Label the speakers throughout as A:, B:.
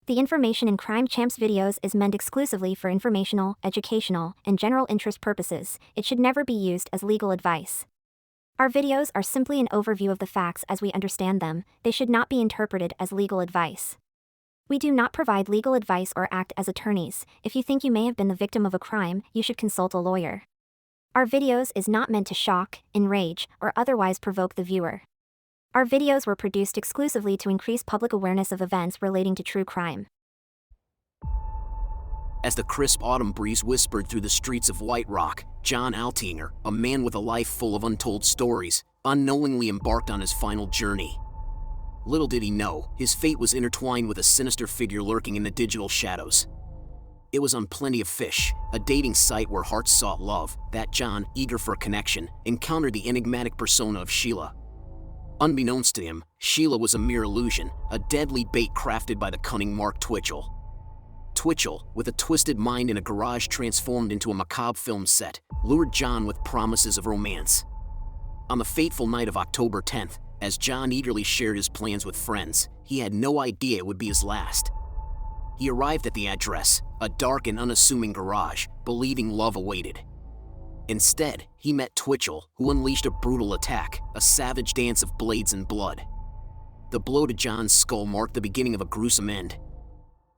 A: The information in Crime Champs videos is meant exclusively for informational, educational, and general interest purposes. It should never be used as legal advice. Our videos are simply an overview of the facts as we understand them. They should not be interpreted as legal advice. We do not provide legal advice or act as attorneys. If you think you may have been the victim of a crime, you should consult a lawyer. Our videos is not meant to shock, enrage, or otherwise provoke the viewer. Our videos were produced exclusively to increase public awareness of events relating to true crime.
B: As the crisp autumn breeze whispered through the streets of White Rock, John Altinger, a man with a life full of untold stories, unknowingly embarked on his final journey. Little did he know, his fate was intertwined with a sinister figure lurking in the digital shadows. It was on Plenty of Fish, a dating site where hearts sought love, that John, eager for a connection, encountered the enigmatic persona of Sheila. Unbeknownst to him, Sheila was a mere illusion, a deadly bait crafted by the cunning Mark Twitchell. Twitchell, with a twisted mind and a garage transformed into a macabre film set, lured John with promises of romance. On the fateful night of October 10th, as John eagerly shared his plans with friends, he had no idea it would be his last. He arrived at the address, a dark and unassuming garage, believing love awaited. Instead, he met Twitchell, who unleashed a brutal attack, a savage dance of blades and blood. The blow to John's skull marked the beginning of a gruesome end.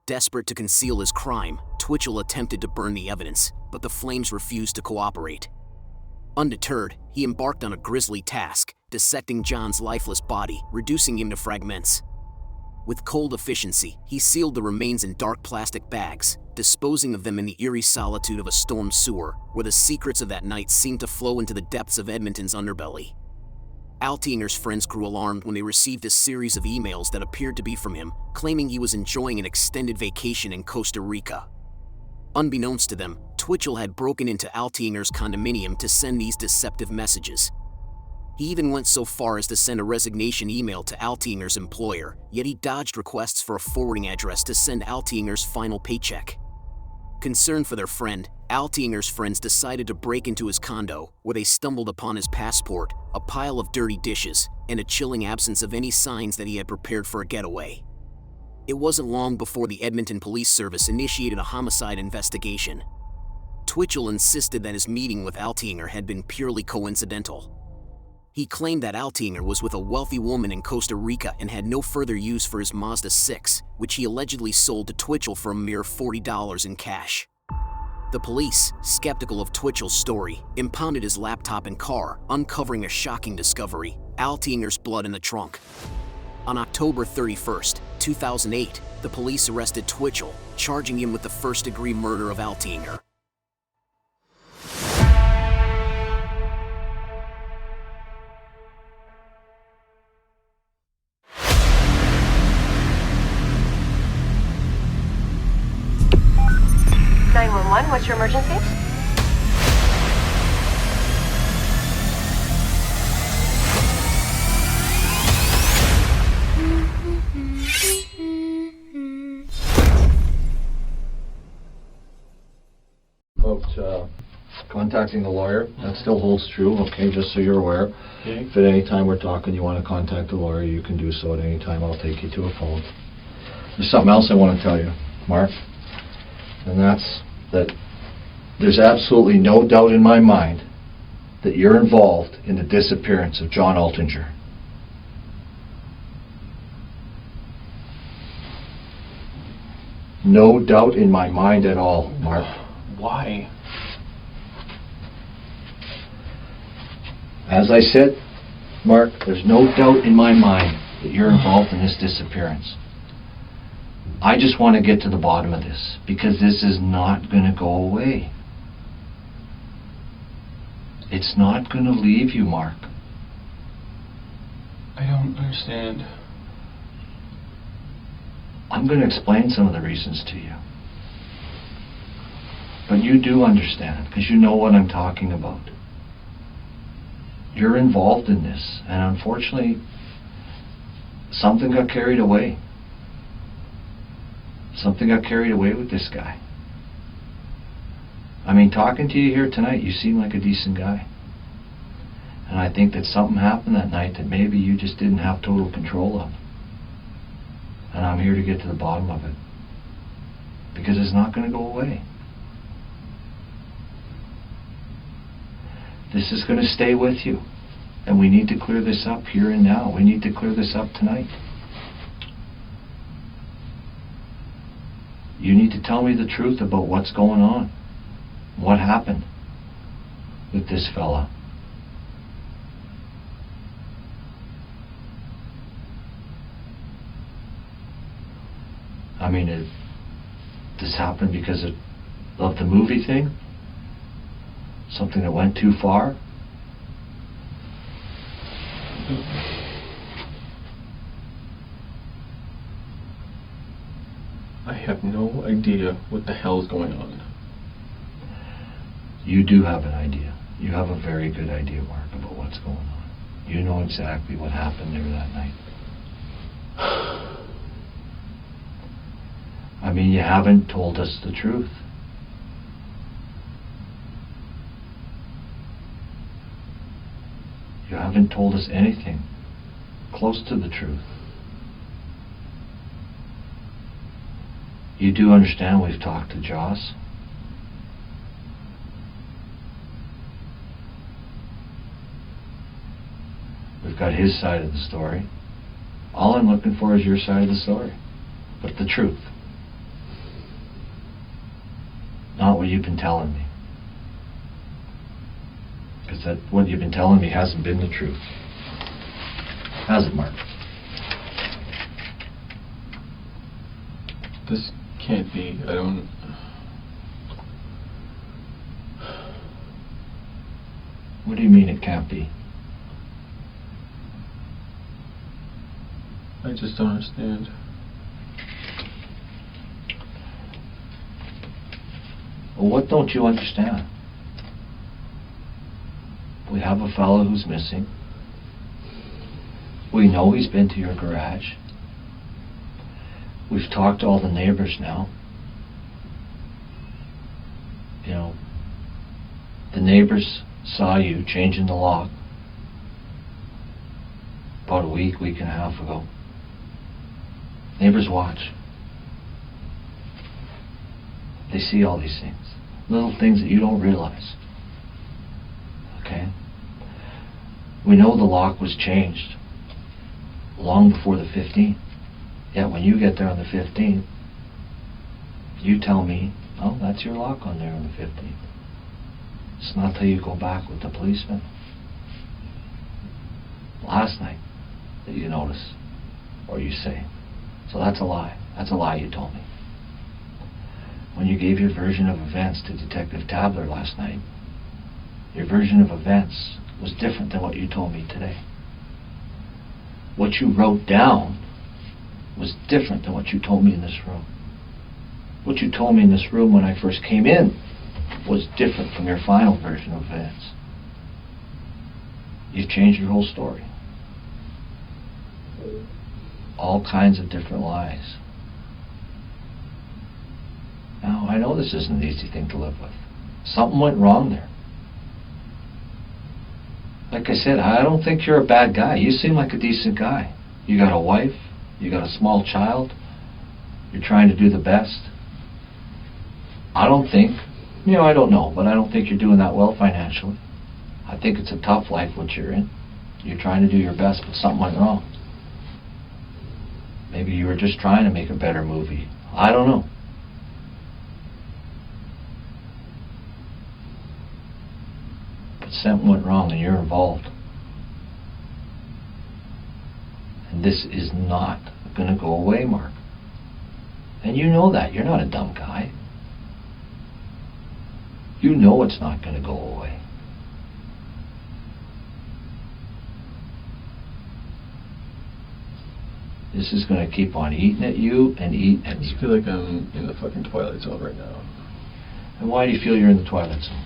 B: Desperate to conceal his crime, Twitchell attempted to burn the evidence, but the flames refused to cooperate. Undeterred, he embarked on a grisly task, dissecting John's lifeless body, reducing him to fragments. With cold efficiency, he sealed the remains in dark plastic bags, disposing of them in the eerie solitude of a storm sewer, where the secrets of that night seemed to flow into the depths of Edmonton's underbelly. Altinger's friends grew alarmed when they received a series of emails that appeared to be from him, claiming he was enjoying an extended vacation in Costa Rica. Unbeknownst to them, Twitchell had broken into Altinger's condominium to send these deceptive messages. He even went so far as to send a resignation email to Altinger's employer, yet he dodged requests for a forwarding address to send Altinger's final paycheck. Concerned for their friend, Altinger's friends decided to break into his condo, where they stumbled upon his passport, a pile of dirty dishes, and a chilling absence of any signs that he had prepared for a getaway. It wasn't long before the Edmonton Police Service initiated a homicide investigation. Twitchell insisted that his meeting with Altinger had been purely coincidental. He claimed that Altinger was with a wealthy woman in Costa Rica and had no further use for his Mazda 6, which he allegedly sold to Twitchell for a mere $40 in cash. The police, skeptical of Twitchell's story, impounded his laptop and car, uncovering a shocking discovery: Altinger's blood in the trunk. On October 31st, 2008, the police arrested Twitchell, charging him with the first-degree murder of Altinger.
C: What's your emergency?
D: About contacting the lawyer, that still holds true, okay, just so you're aware. Okay. If at any time we're talking you want to contact the lawyer, you can do so at any time. I'll take you to a phone. There's something else I want to tell you, Mark, and that's that there's absolutely no doubt in my mind that you're involved in the disappearance of John Altinger. No doubt in my mind at all, Mark.
E: Why?
D: As I said, Mark, there's no doubt in my mind that you're involved in this disappearance. I just want to get to the bottom of this, because this is not going to go away. It's not going to leave you, Mark.
E: I don't understand.
D: I'm going to explain some of the reasons to you. But you do understand, because you know what I'm talking about. You're involved in this, and unfortunately, something got carried away. Something got carried away with this guy. I mean, talking to you here tonight, you seem like a decent guy. And I think that something happened that night that maybe you just didn't have total control of. And I'm here to get to the bottom of it. Because it's not going to go away. This is going to stay with you. And we need to clear this up here and now. We need to clear this up tonight. You need to tell me the truth about what's going on. What happened with this fella. I mean, this happened because of the movie thing? Something that went too far?
E: I have no idea what the hell is going on.
D: You do have an idea. You have a very good idea, Mark, about what's going on. You know exactly what happened there that night. I mean, you haven't told us the truth. You haven't told us anything close to the truth. You do understand we've talked to Joss? We've got his side of the story. All I'm looking for is your side of the story. But the truth. Not what you've been telling me. Because that what you've been telling me hasn't been the truth. Has it, Mark?
E: This can't be. I don't...
D: What do you mean it can't be?
E: I just don't understand.
D: Well, what don't you understand? We have a fellow who's missing. We know he's been to your garage. We've talked to all the neighbors now. You know, the neighbors saw you changing the lock about a week and a half ago. Neighbors watch. They see all these things. Little things that you don't realize. Okay? We know the lock was changed long before the 15th. Yet when you get there on the 15th, you tell me, oh, that's your lock on there on the 15th. It's not till you go back with the policeman last night that you notice, or you say. So that's a lie. That's a lie you told me. When you gave your version of events to Detective Tabler last night, your version of events was different than what you told me today. What you wrote down was different than what you told me in this room. What you told me in this room when I first came in was different from your final version of events. You've changed your whole story. All kinds of different lies. Now, I know this isn't an easy thing to live with. Something went wrong there. Like I said, I don't think you're a bad guy. You seem like a decent guy. You got a wife. You got a small child. You're trying to do the best. I don't think, I don't know, but I don't think you're doing that well financially. I think it's a tough life what you're in. You're trying to do your best, but something went wrong. Maybe you were just trying to make a better movie. I don't know. But something went wrong and you're involved. And this is not going to go away, Mark. And you know that. You're not a dumb guy. You know it's not going to go away. This is going to keep on eating at you and eat at
E: I
D: you.
E: just feel like I'm in the fucking Twilight Zone right now.
D: And why do you feel you're in the Twilight Zone?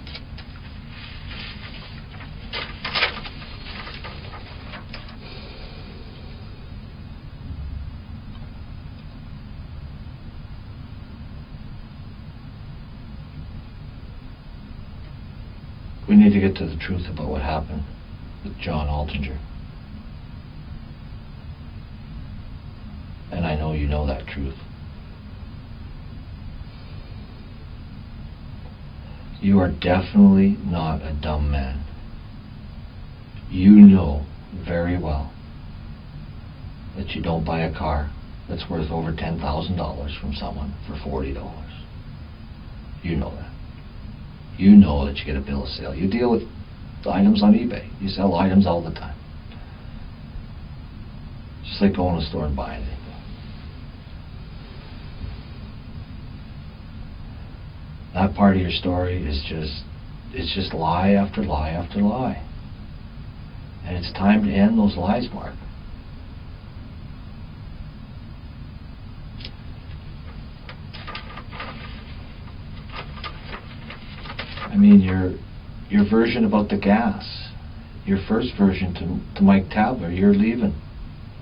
D: We need to get to the truth about what happened with John Altinger. And I know you know that truth. You are definitely not a dumb man. You know very well that you don't buy a car that's worth over $10,000 from someone for $40. You know that. You know that you get a bill of sale. You deal with items on eBay. You sell items all the time. Just like going to a store and buying anything. That part of your story is just lie after lie after lie. And it's time to end those lies, Mark. I mean, your version about the gas, your first version to Mike Tabler, you're leaving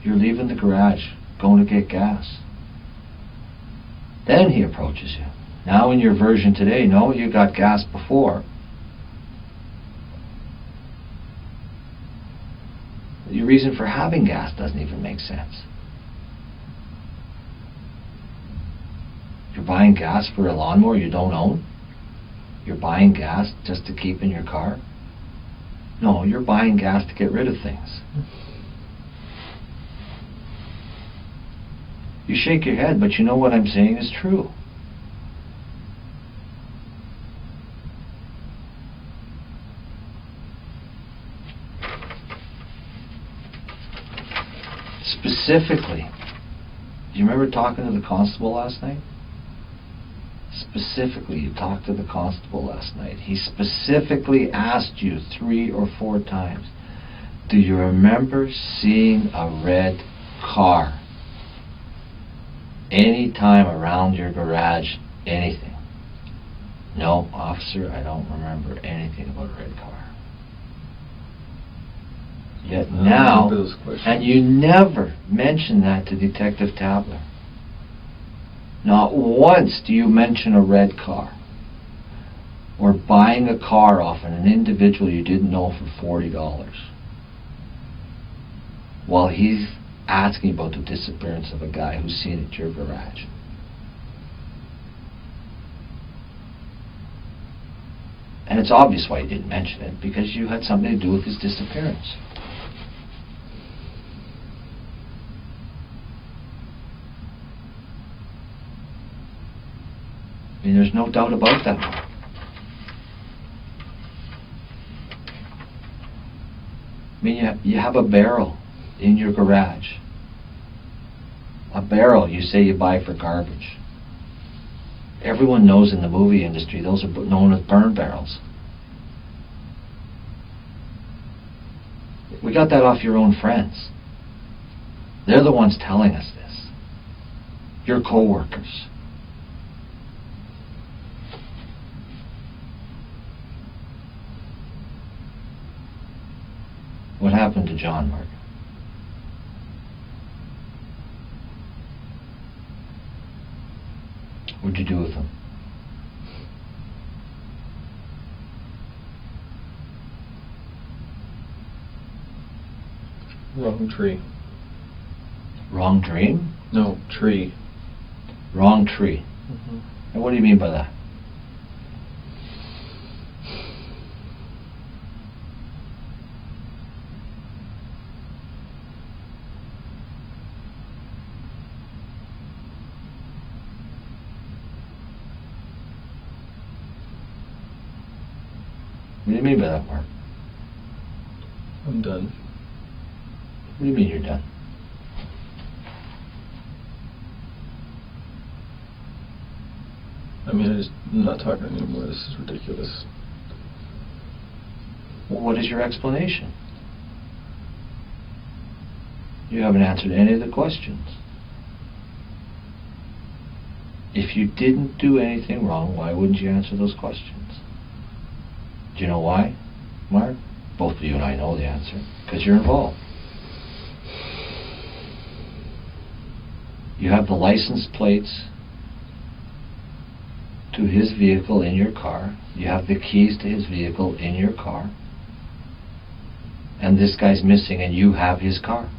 D: the garage, going to get gas. Then he approaches you. Now in your version today, no, you got gas before. Your reason for having gas doesn't even make sense. You're buying gas for a lawnmower you don't own? You're buying gas just to keep in your car? No, you're buying gas to get rid of things. You shake your head, but you know what I'm saying is true. Specifically, do you remember talking to the constable last night? Specifically, you talked to the constable last night. He specifically asked you 3 or 4 times, do you remember seeing a red car any time around your garage? Anything? No, officer, I don't remember anything about a red car. Yet now, and you never mention that to Detective Tabler. Not once do you mention a red car or buying a car off an individual you didn't know for $40 while he's asking about the disappearance of a guy who's seen it at your garage. And it's obvious why you didn't mention it, because you had something to do with his disappearance. I mean, there's no doubt about that. I mean, you have a barrel in your garage. A barrel you say you buy for garbage. Everyone knows in the movie industry those are known as burn barrels. We got that off your own friends. They're the ones telling us this. Your co-workers. What happened to John, Mark? What'd you do with him?
E: Wrong tree.
D: Wrong dream?
E: No, tree.
D: Wrong tree.
E: Mm-hmm.
D: And what do you mean by that? What do you mean by that, Mark?
E: I'm done.
D: What do you mean you're done?
E: I mean, I'm not talking anymore. This is ridiculous.
D: Well, what is your explanation? You haven't answered any of the questions. If you didn't do anything wrong, why wouldn't you answer those questions? Do you know why, Mark? Both of you and I know the answer. Because you're involved. You have the license plates to his vehicle in your car. You have the keys to his vehicle in your car. And this guy's missing and you have his car.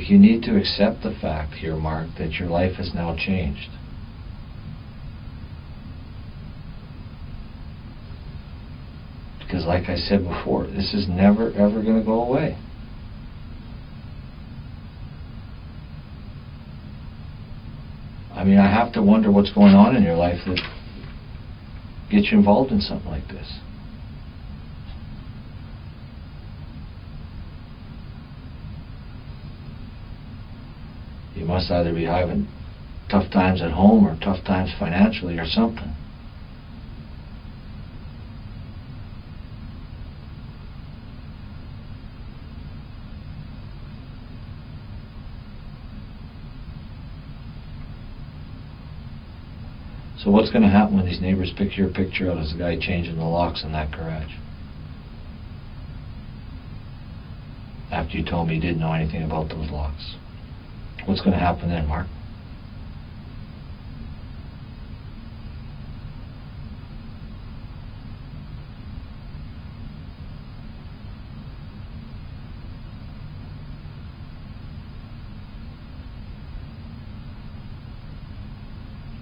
D: Like, you need to accept the fact here, Mark, that your life has now changed. Because like I said before, this is never ever going to go away. I mean, I have to wonder what's going on in your life that gets you involved in something like this. You must either be having tough times at home or tough times financially or something. So what's going to happen when these neighbors pick your picture out as the guy changing the locks in that garage? After you told me you didn't know anything about those locks. What's going to happen then, Mark?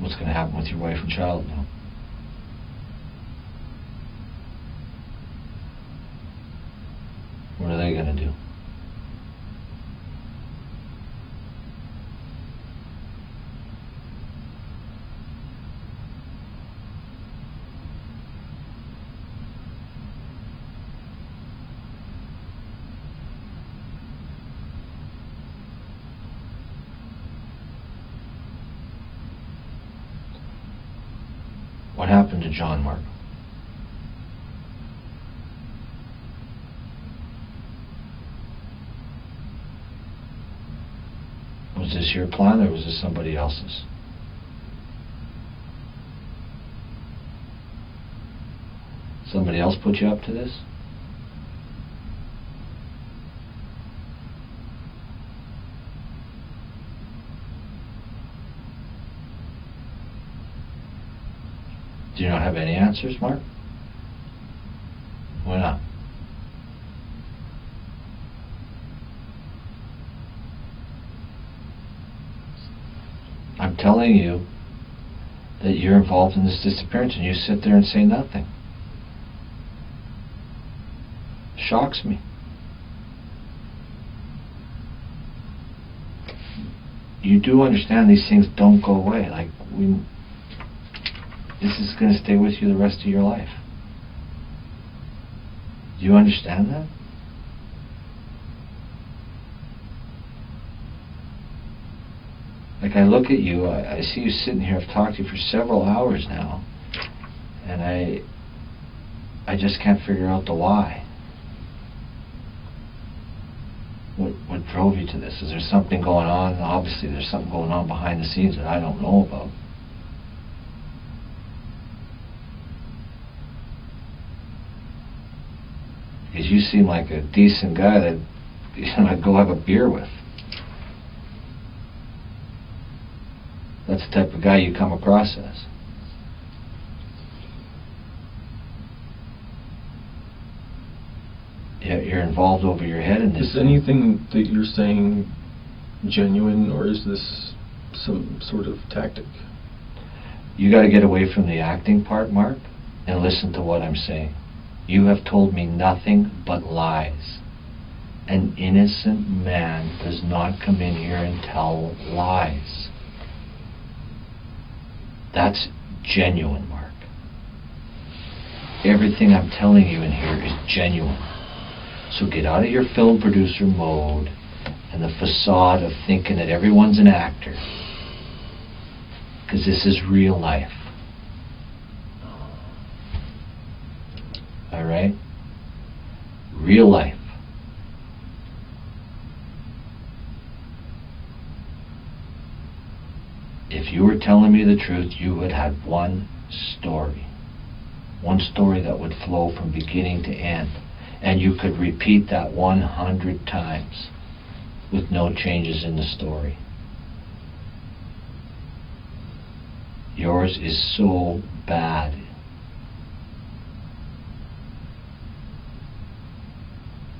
D: What's going to happen with your wife and child now? What are they going to do? What happened to John, Mark? Was this your plan or was this somebody else's? Somebody else put you up to this? Do you not have any answers, Mark? Why not? I'm telling you that you're involved in this disappearance and you sit there and say nothing. Shocks me. You do understand these things don't go away. Like, this is going to stay with you the rest of your life. Do you understand that? Like, I look at you, I see you sitting here, I've talked to you for several hours now, and I just can't figure out the why. What drove you to this? Is there something going on? Obviously there's something going on behind the scenes that I don't know about. Because you seem like a decent guy that I'd go have a beer with. That's the type of guy you come across as. You're involved over your head in this.
E: Is anything that you're saying genuine, or is this some sort of tactic?
D: You got to get away from the acting part, Mark, and listen to what I'm saying. You have told me nothing but lies. An innocent man does not come in here and tell lies. That's genuine, Mark. Everything I'm telling you in here is genuine. So get out of your film producer mode and the facade of thinking that everyone's an actor. Because this is real life. Alright? Real life. If you were telling me the truth, you would have one story. One story that would flow from beginning to end. And you could repeat that 100 times with no changes in the story. Yours is so bad.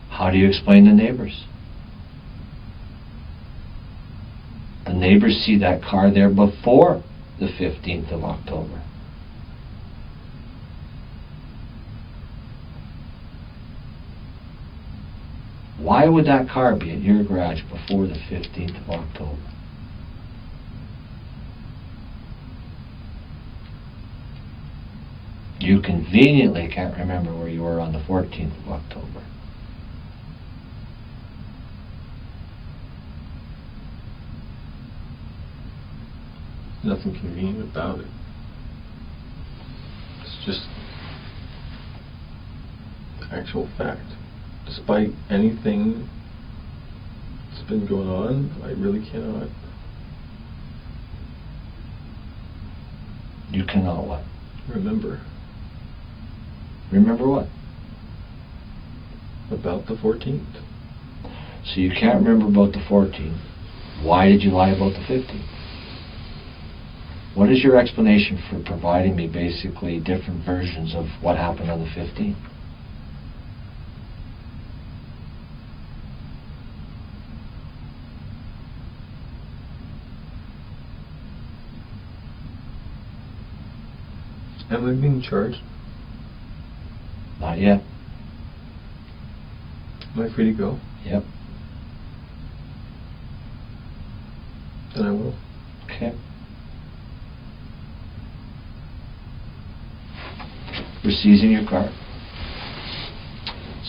D: How do you explain the neighbors? neighbors see that car there before the 15th of October. Why would that car be at your garage before the 15th of October? You conveniently can't remember where you were on the 14th of October.
E: Nothing convenient about it. It's just actual fact. Despite anything that's been going on, I really cannot.
D: You cannot what?
E: Remember.
D: Remember what?
E: About the 14th.
D: So you can't remember about the 14th. Why did you lie about the 15th? What is your explanation for providing me basically different versions of what happened on the 15th?
E: Am I being charged?
D: Not yet.
E: Am I free to go?
D: Yep.
E: Then I will.
D: Okay. We're seizing your car,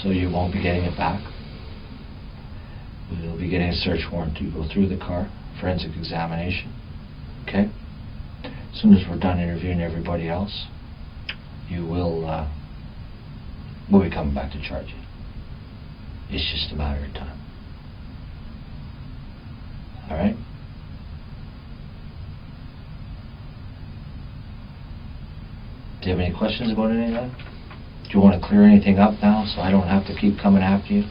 D: so you won't be getting it back. We'll be getting a search warrant to go through the car, forensic examination. Okay? As soon as we're done interviewing everybody else, you will, we'll be coming back to charge you. It's just a matter of time. All right? Do you have any questions about any of that? Do you want to clear anything up now so I don't have to keep coming after you?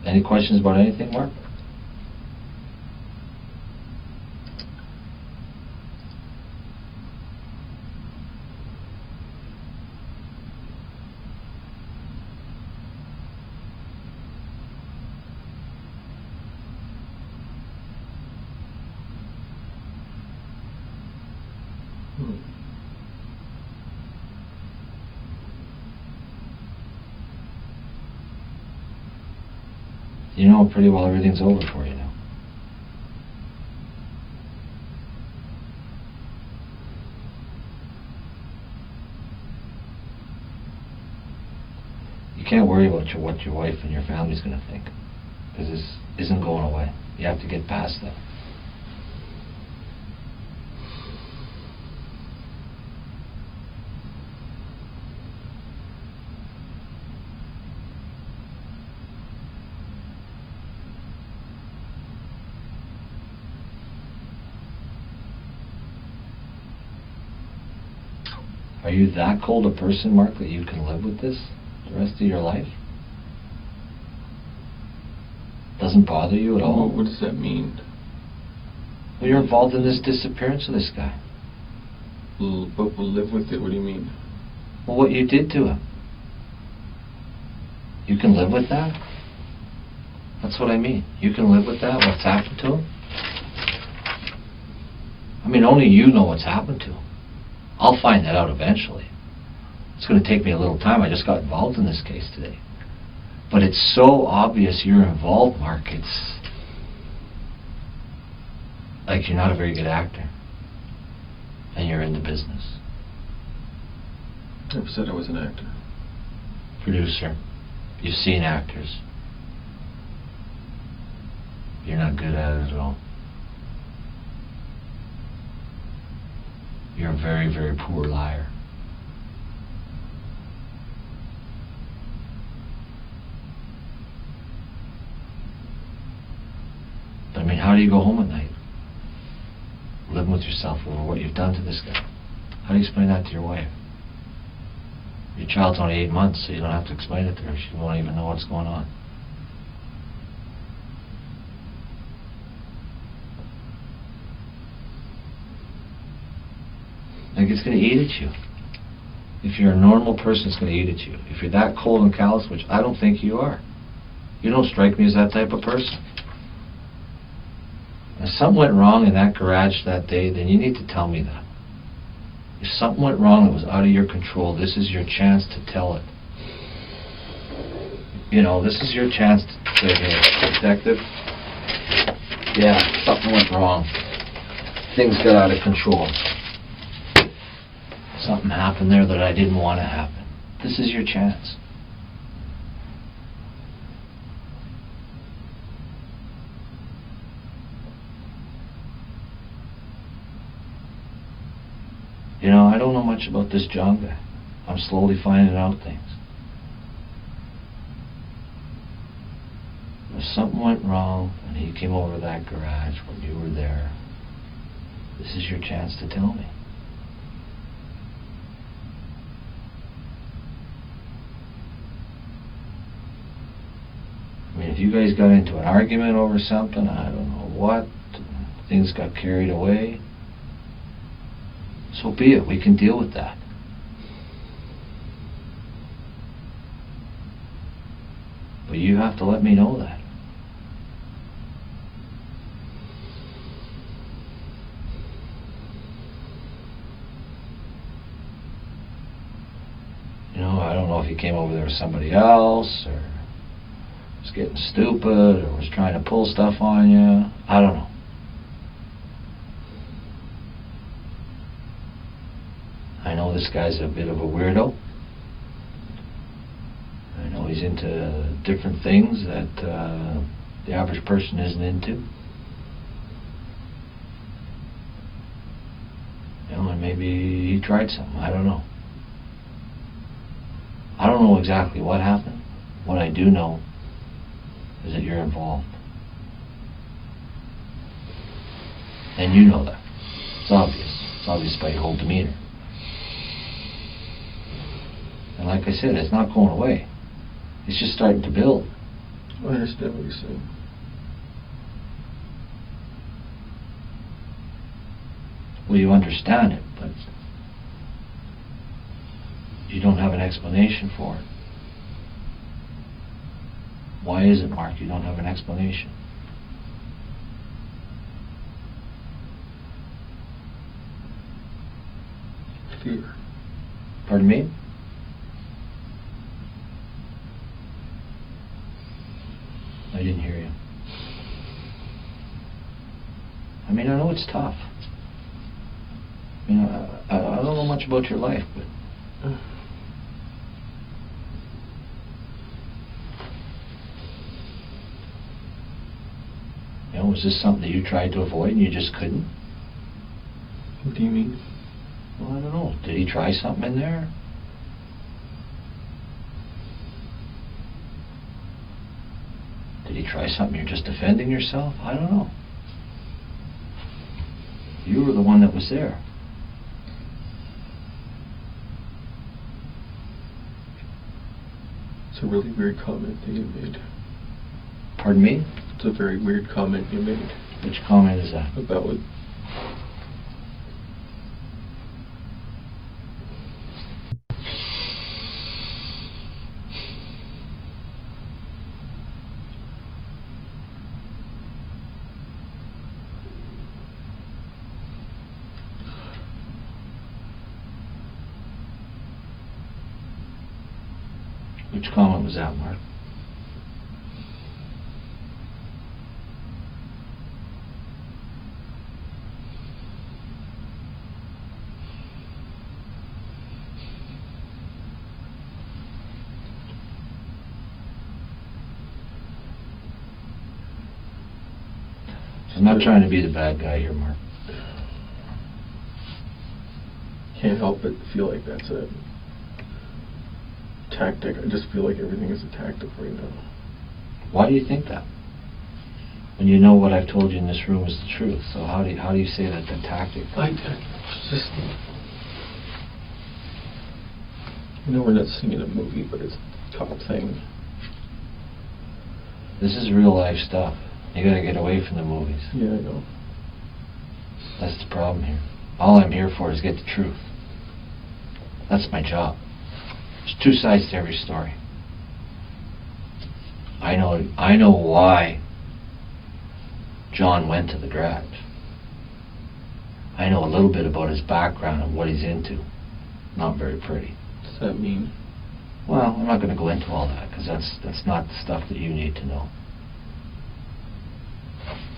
D: Any questions about anything, Mark? You know pretty well everything's over for you now. You can't worry about what your wife and your family's going to think, because this isn't going away. You have to get past that. Are you that cold a person, Mark, that you can live with this the rest of your life? Doesn't bother you at all?
E: What does that mean?
D: Well, you're involved in this disappearance of this guy.
E: But we'll live with it. What do you mean?
D: Well, what you did to him. You can live with that? That's what I mean. You can live with that, what's happened to him? I mean, only you know what's happened to him. I'll find that out eventually. It's going to take me a little time. I just got involved in this case today. But it's so obvious you're involved, Mark. It's like you're not a very good actor. And you're in the business.
E: Never said I was an actor.
D: Producer. You've seen actors. You're not good at it at all. You're a very, very poor liar. But I mean, how do you go home at night? Living with yourself over what you've done to this guy. How do you explain that to your wife? Your child's only 8 months, so you don't have to explain it to her. She won't even know what's going on. Like, it's going to eat at you. If you're a normal person, it's going to eat at you. If you're that cold and callous, which I don't think you are, you don't strike me as that type of person. If something went wrong in that garage that day, then you need to tell me that. If something went wrong that was out of your control, this is your chance to tell it. You know, this is your chance to say, hey, detective, yeah, something went wrong. Things got out of control. Something happened there that I didn't want to happen. This is your chance. You know, I don't know much about this John guy. I'm slowly finding out things. If something went wrong and he came over to that garage when you were there, this is your chance to tell me. I mean, if you guys got into an argument over something, I don't know what, things got carried away, so be it. We can deal with that. But you have to let me know that. You know, I don't know if he came over there with somebody else, or was getting stupid, or was trying to pull stuff on you. I don't know. I know this guy's a bit of a weirdo. I know he's into different things that the average person isn't into. You know, and maybe he tried something. I don't know. I don't know exactly what happened. What I do know is that you're involved. And you know that. It's obvious. It's obvious by your whole demeanor. And like I said, it's not going away. It's just starting to build.
E: I understand what you're saying.
D: Well, you understand it, but you don't have an explanation for it. Why is it, Mark, you don't have an explanation?
E: Fear.
D: Pardon me? I didn't hear you. I mean, I know it's tough. You know, I don't know much about your life, but you know, was this something that you tried to avoid and you just couldn't?
E: What do you mean?
D: Well, I don't know. Did he try something in there? Did he try something you're just defending yourself? I don't know. You were the one that was there.
E: It's a really weird comment that you made.
D: Pardon me?
E: It's a very weird comment you made.
D: Which comment is that?
E: About what?
D: Which comment was that, Mark? I'm not trying to be the bad guy here, Mark.
E: Can't help but feel like that's a tactic. I just feel like everything is a tactic right now.
D: Why do you think that? When you know what I've told you in this room is the truth, so how do you say that the tactic?
E: It's just, you know, we're not seeing a movie, but it's a top thing.
D: This is real life stuff. You gotta get away from the movies.
E: Yeah, I know.
D: That's the problem here. All I'm here for is get the truth. That's my job. There's two sides to every story. I know why John went to the garage. I know a little bit about his background and what he's into. Not very pretty.
E: What does that mean?
D: Well, I'm not going to go into all that because that's not the stuff that you need to know.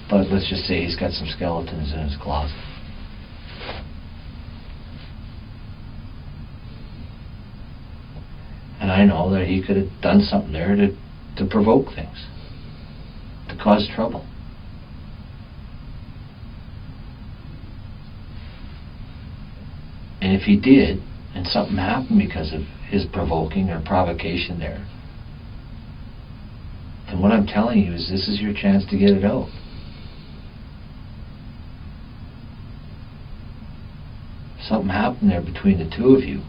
D: But let's just say he's got some skeletons in his closet. And I know that he could have done something there to provoke things, to cause trouble. And if he did, and something happened because of his provoking or provocation there, then what I'm telling you is this is your chance to get it out. If something happened there between the two of you,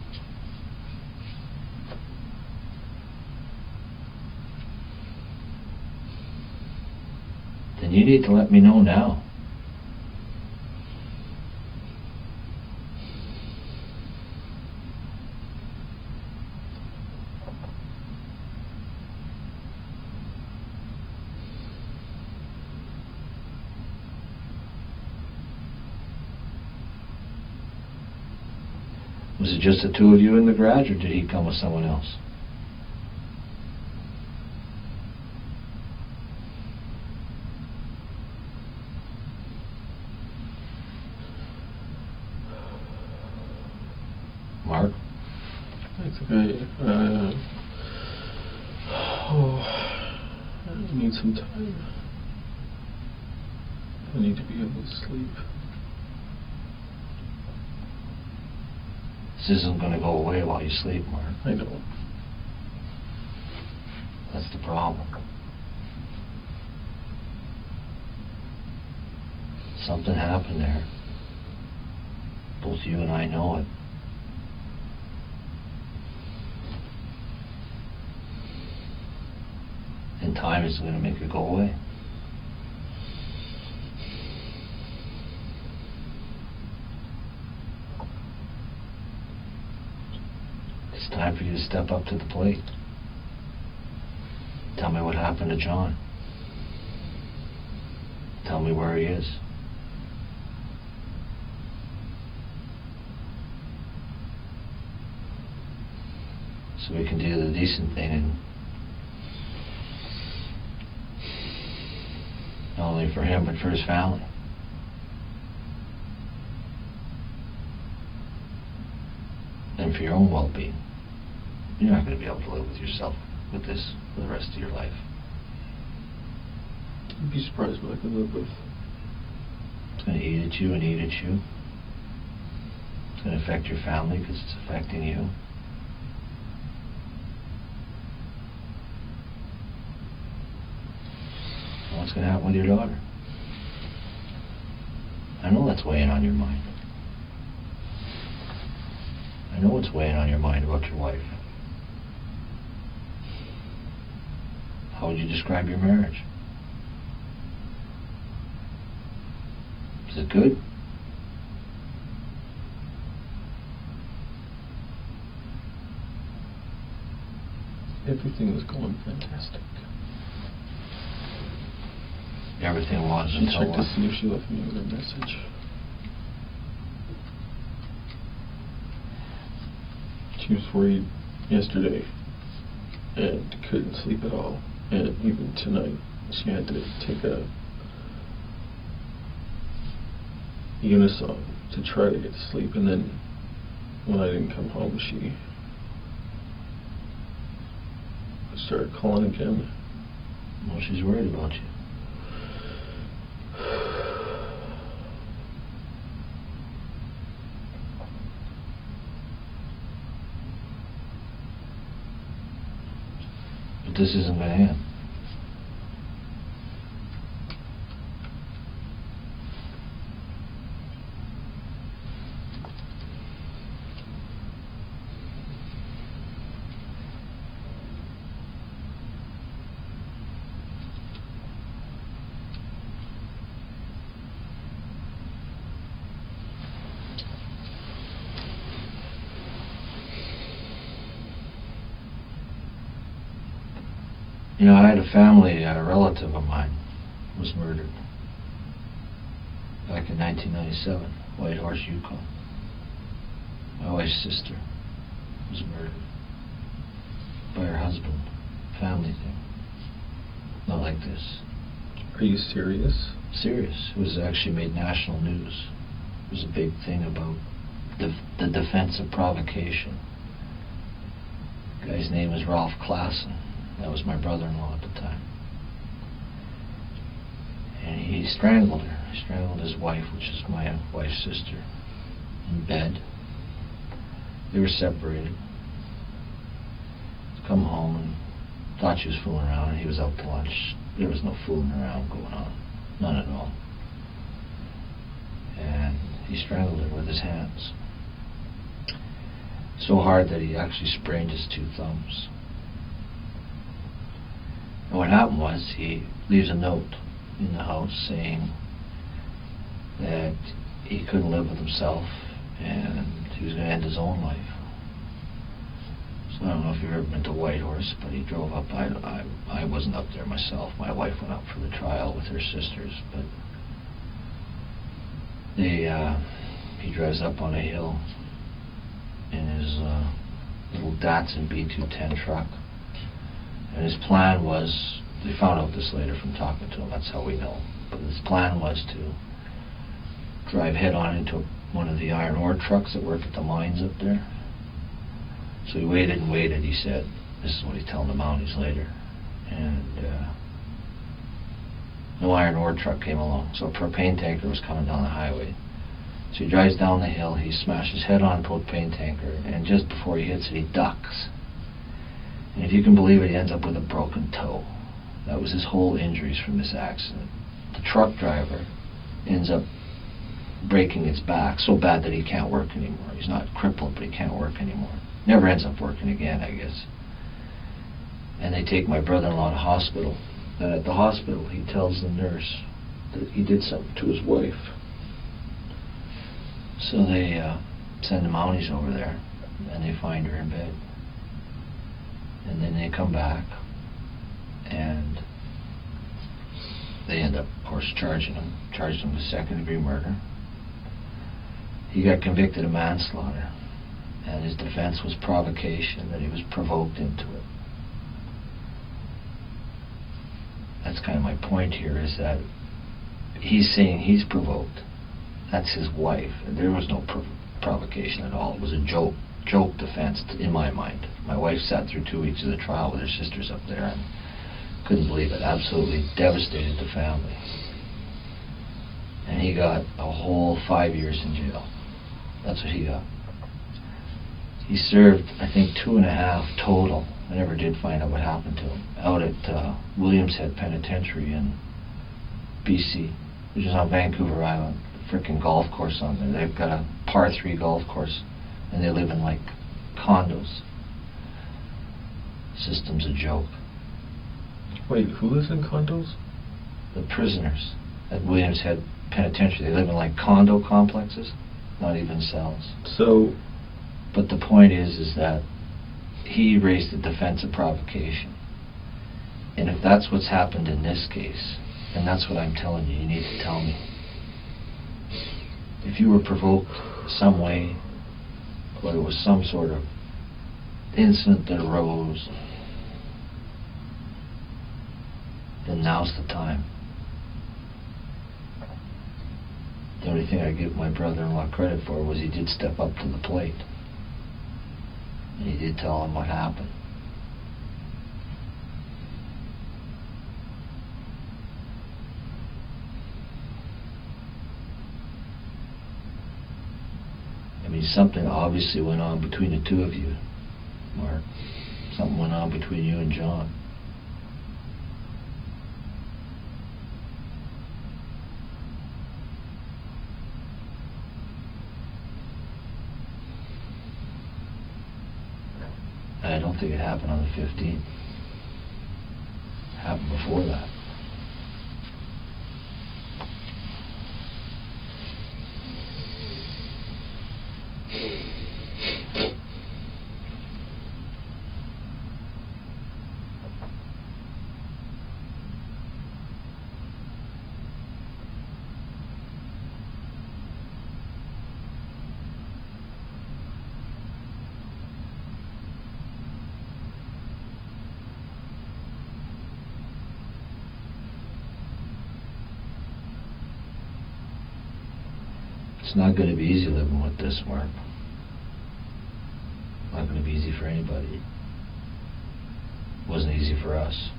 D: then you need to let me know now. Was it just the two of you in the garage, or did he come with someone else? Mark?
E: I think I need some time. I need to be able to sleep.
D: This isn't going to go away while you sleep, Mark.
E: I know.
D: That's the problem. Something happened there. Both you and I know it. And time isn't going to make it go away. It's time for you to step up to the plate. Tell me what happened to John. Tell me where he is. So we can do the decent thing and not only for him but for his family. And for your own well-being. You're not going to be able to live with yourself with this for the rest of your life.
E: You'd be surprised what I can live with.
D: It's going to eat at you and eat at you. It's going to affect your family because it's affecting you. And what's going to happen with your daughter? I know that's weighing on your mind. I know what's weighing on your mind about your wife. How would you describe your marriage? Is it good?
E: Everything was going fantastic.
D: Everything was
E: I
D: until
E: checked
D: what?
E: to see if she left me a message. She was worried yesterday and couldn't sleep at all. And even tonight, she had to take a unison to try to get to sleep. And then when I didn't come home, she started calling again.
D: Well, she's worried about you. But this isn't going to end. You know, I had a family, a relative of mine was murdered back in 1997, Whitehorse, Yukon. My wife's sister was murdered by her husband. Family thing. Not like this.
E: Are you serious?
D: Serious. It was actually made national news. It was a big thing about the defense of provocation. The guy's name is Ralph Klassen. That was my brother-in-law at the time. And he strangled her. He strangled his wife, which is my wife's sister, in bed. They were separated. He'd come home and thought she was fooling around, and he was out to lunch. There was no fooling around going on. None at all. And he strangled her with his hands. So hard that he actually sprained his 2 thumbs. And what happened was he leaves a note in the house saying that he couldn't live with himself and he was going to end his own life. So I don't know if you've ever been to Whitehorse, but he drove up. I wasn't up there myself. My wife went up for the trial with her sisters, but he drives up on a hill in his little Datsun B210 truck. And his plan was, they found out this later from talking to him, that's how we know, but his plan was to drive head-on into one of the iron ore trucks that work at the mines up there. So he waited and waited, he said. This is what he's telling the Mounties later. And no iron ore truck came along, so a propane tanker was coming down the highway. So he drives down the hill, he smashes head on propane tanker, and just before he hits it, he ducks. And if you can believe it, he ends up with a broken toe. That was his whole injuries from this accident. The truck driver ends up breaking its back so bad that he can't work anymore. He's not crippled, but he can't work anymore. Never ends up working again, I guess. And they take my brother-in-law to hospital. And at the hospital, he tells the nurse that he did something to his wife. So they send the Mounties over there, and they find her in bed. And then they come back, and they end up, of course, charged him with second-degree murder. He got convicted of manslaughter, and his defense was provocation, that he was provoked into it. That's kind of my point here, is that he's saying he's provoked. That's his wife. There was no provocation at all. It was a joke defense, in my mind. My wife sat through 2 weeks of the trial with her sisters up there and couldn't believe it. Absolutely devastated the family. And he got a whole 5 years in jail. That's what he got. He served, I think, 2.5 total. I never did find out what happened to him. Out at Williams Head Penitentiary in BC, which is on Vancouver Island. Frickin' golf course on there. They've got a par 3 golf course, and they live in like condos. System's a joke.
E: Wait, who lives in condos?
D: The prisoners at Williams Head Penitentiary. They live in like condo complexes, not even cells.
E: So,
D: but the point is that he raised the defense of provocation. And if that's what's happened in this case, then that's what I'm telling you. You need to tell me. If you were provoked some way, whether it was some sort of incident that arose, then now's the time. The only thing I give my brother-in-law credit for was he did step up to the plate. And he did tell him what happened. I mean, something obviously went on between the two of you, Mark. Something went on between you and John. I don't think it happened on the 15th. It happened before that. It's not going to be easy living with this, Mark. Not going to be easy for anybody. It wasn't easy for us.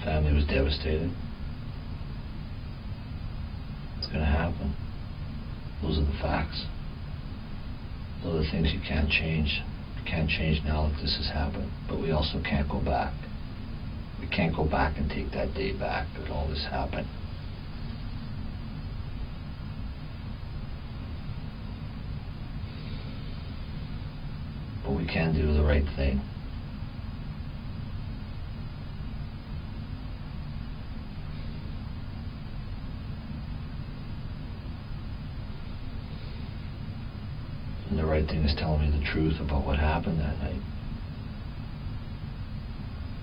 D: Family was devastated. It's going to happen. Those are the facts. Those are the things you can't change. You can't change now that this has happened, but we also can't go back. We can't go back and take that day back that all this happened. But we can do the right thing. And the right thing is telling me the truth about what happened that night.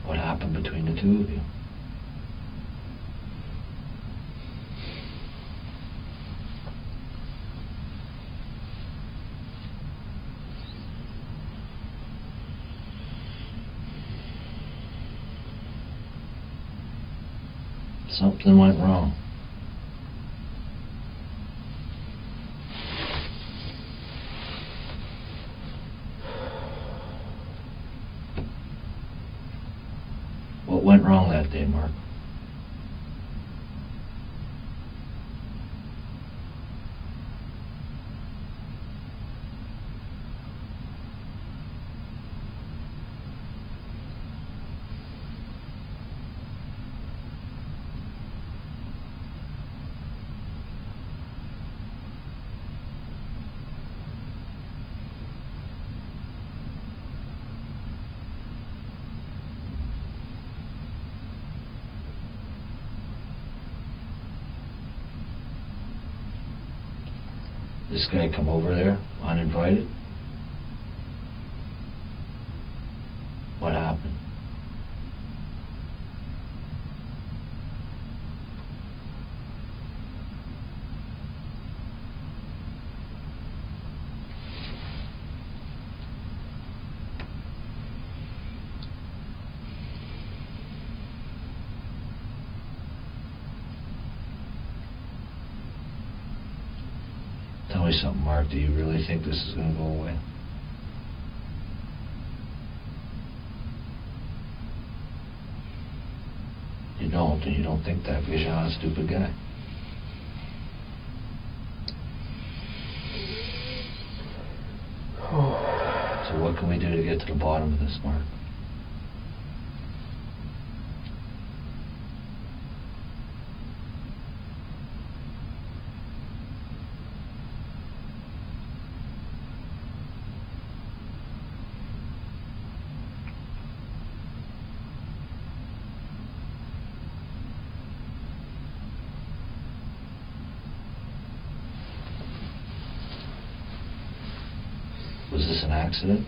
D: What happened between the two of you. Something went wrong. What went wrong that day, Mark? This guy come over there uninvited? What happened? Tell me something, Mark. Do you really think this is going to go away? You don't, and you don't think that because you're not a stupid guy. So what can we do to get to the bottom of this, Mark? Was this an accident?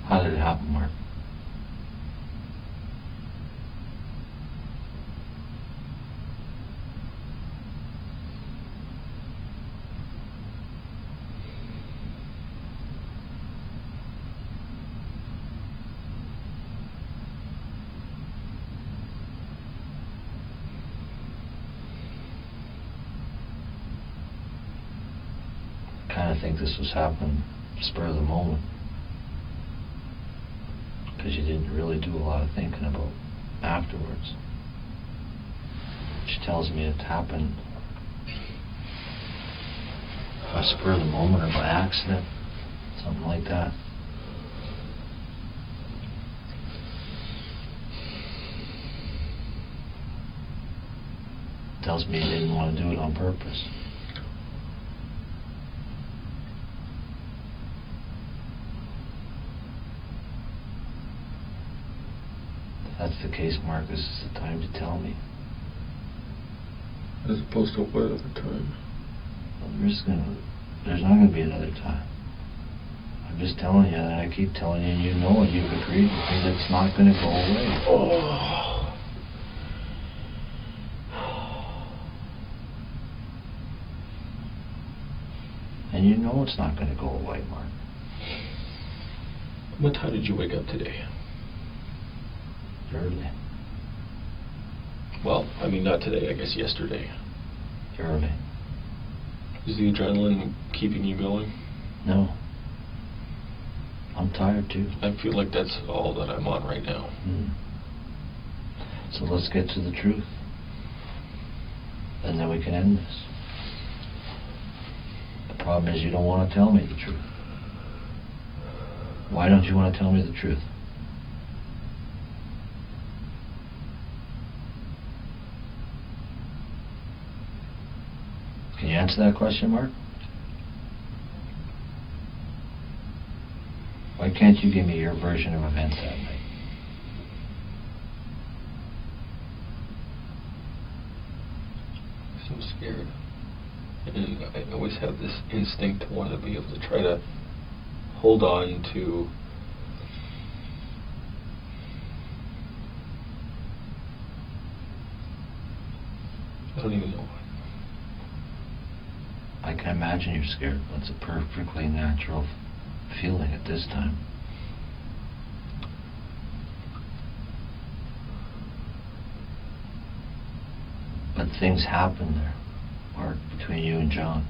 D: How did it happen, Mark? I kind of think this was happening spur of the moment because you didn't really do a lot of thinking about afterwards, which tells me it happened by spur of the moment or by accident, something like that. Tells me you didn't want to do it on purpose. If that's the case, Mark, this is the time to tell me.
E: As opposed to what other time?
D: Well, there's not going to be another time. I'm just telling you that I keep telling you, and you know it. You've agreed with me that it's not going to go away.
E: Oh.
D: And you know it's not going to go away, Mark.
E: What time did you wake up today?
D: Early.
E: Well, I mean, not today, I guess yesterday.
D: Early.
E: Is the adrenaline keeping you going?
D: No. I'm tired too.
E: I feel like that's all that I'm on right now.
D: So let's get to the truth. And then we can end this. The problem is you don't want to tell me the truth. Why don't you want to tell me the truth? Can you answer that question, Mark? Why can't you give me your version of events that night?
E: I'm scared. And I always have this instinct to want to be able to try to hold on to I don't even know.
D: I can imagine you're scared. That's a perfectly natural feeling at this time. But things happen there, Mark, between you and John.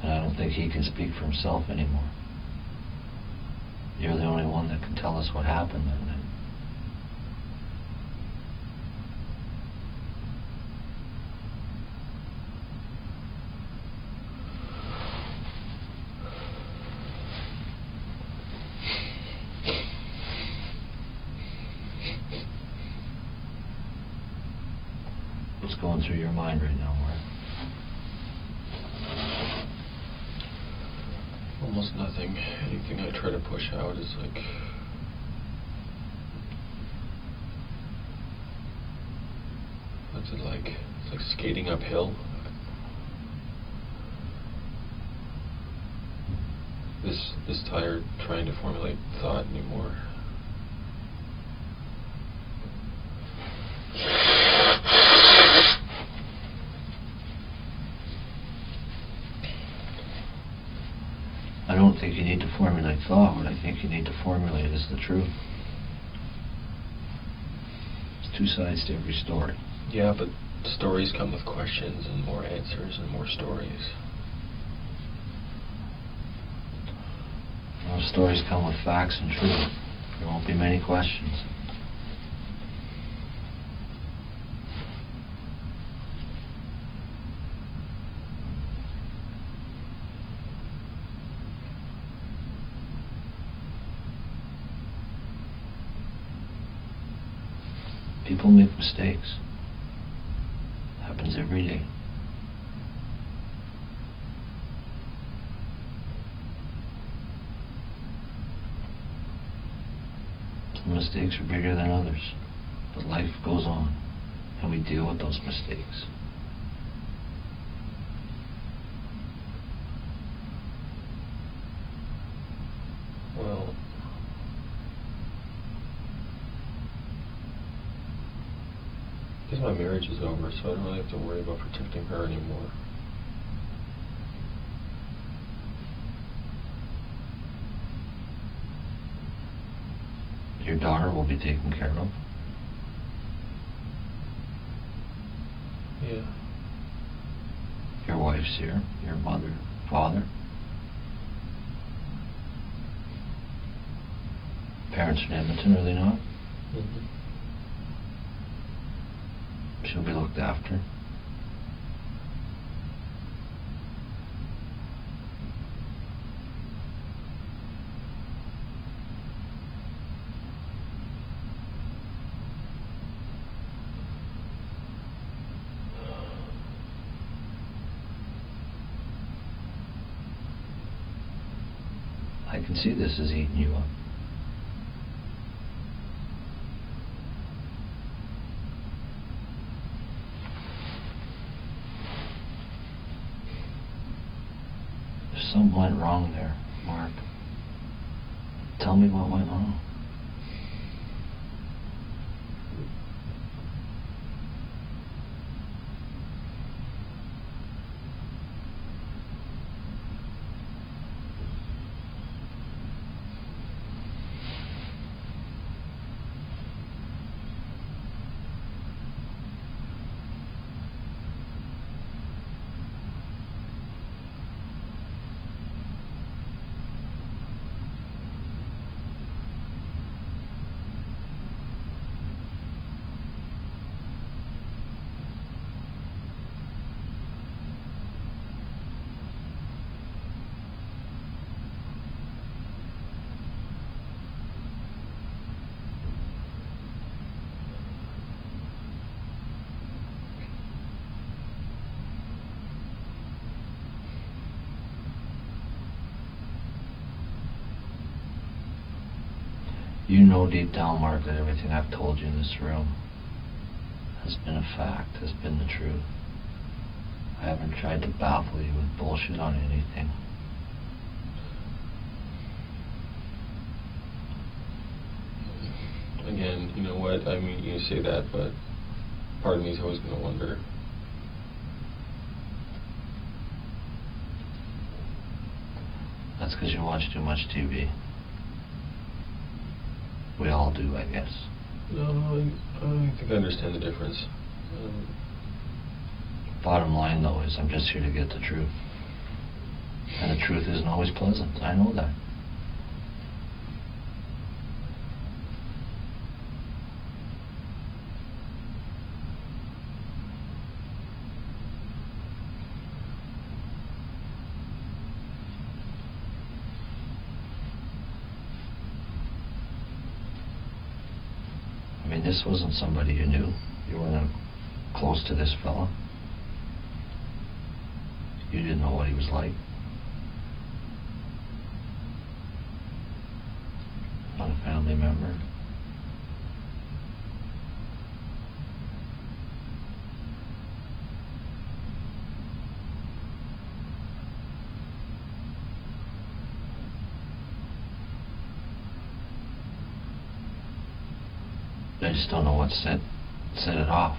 D: And I don't think he can speak for himself anymore. You're the only one that can tell us what happened that night. What's going through your mind right now, Mark?
E: Almost nothing. Anything I try to push out is like what's it like? It's like skating uphill. This tired trying to formulate thought anymore.
D: I don't think you need to formulate thought. What I think you need to formulate is the truth. There's two sides to every story.
E: Yeah, but stories come with questions and more answers and more stories.
D: Well, stories come with facts and truth. There won't be many questions. People make mistakes. It happens every day. Some mistakes are bigger than others, but life goes on, and we deal with those mistakes.
E: Well, I guess my marriage is over, so I don't really have to worry about protecting her anymore.
D: Your daughter will be taken care of.
E: Yeah.
D: Your wife's here. Your mother, father. Parents in Edmonton, are they not?
E: Mm-hmm.
D: She'll be looked after. I can see this is eating you up. Something went wrong there, Mark. Tell me what went wrong. You know deep down, Mark, that everything I've told you in this room has been a fact, has been the truth. I haven't tried to baffle you with bullshit on anything.
E: Again, you know what? I mean, you say that, but part of me is always going to wonder.
D: That's because you watch too much TV. We all do, I guess.
E: No, I think I understand the difference.
D: Bottom line, though, is I'm just here to get the truth. And the truth isn't always pleasant. I know that. I mean, this wasn't somebody you knew. You weren't close to this fella. You didn't know what he was like. Not a family member. I just don't know what set it off.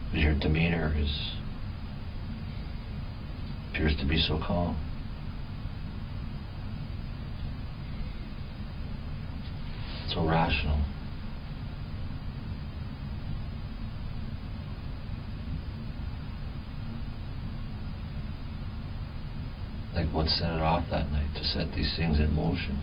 D: Because your demeanor appears to be so calm. So rational. Like what set it off that night to set these things in motion?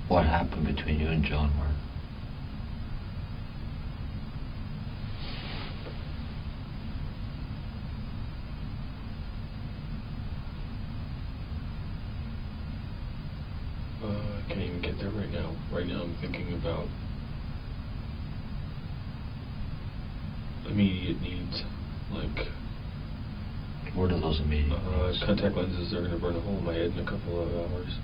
D: What happened between you and John, Mark?
E: I can't even get there right now. Right now I'm thinking about immediate needs, like...
D: What are those immediate needs?
E: Contact lenses are going to burn a hole in my head in a couple of hours.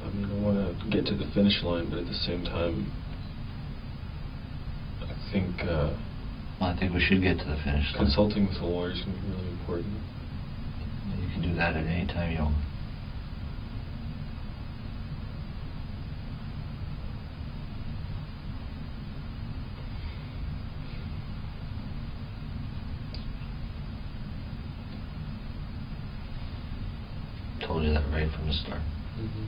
E: I mean, I want to get to the finish line, but at the same time,
D: I think we should get to the finish line.
E: Consulting with a lawyer is going to be really important.
D: You can do that at any time you want. Told you that right from the start.
E: Mm-hmm.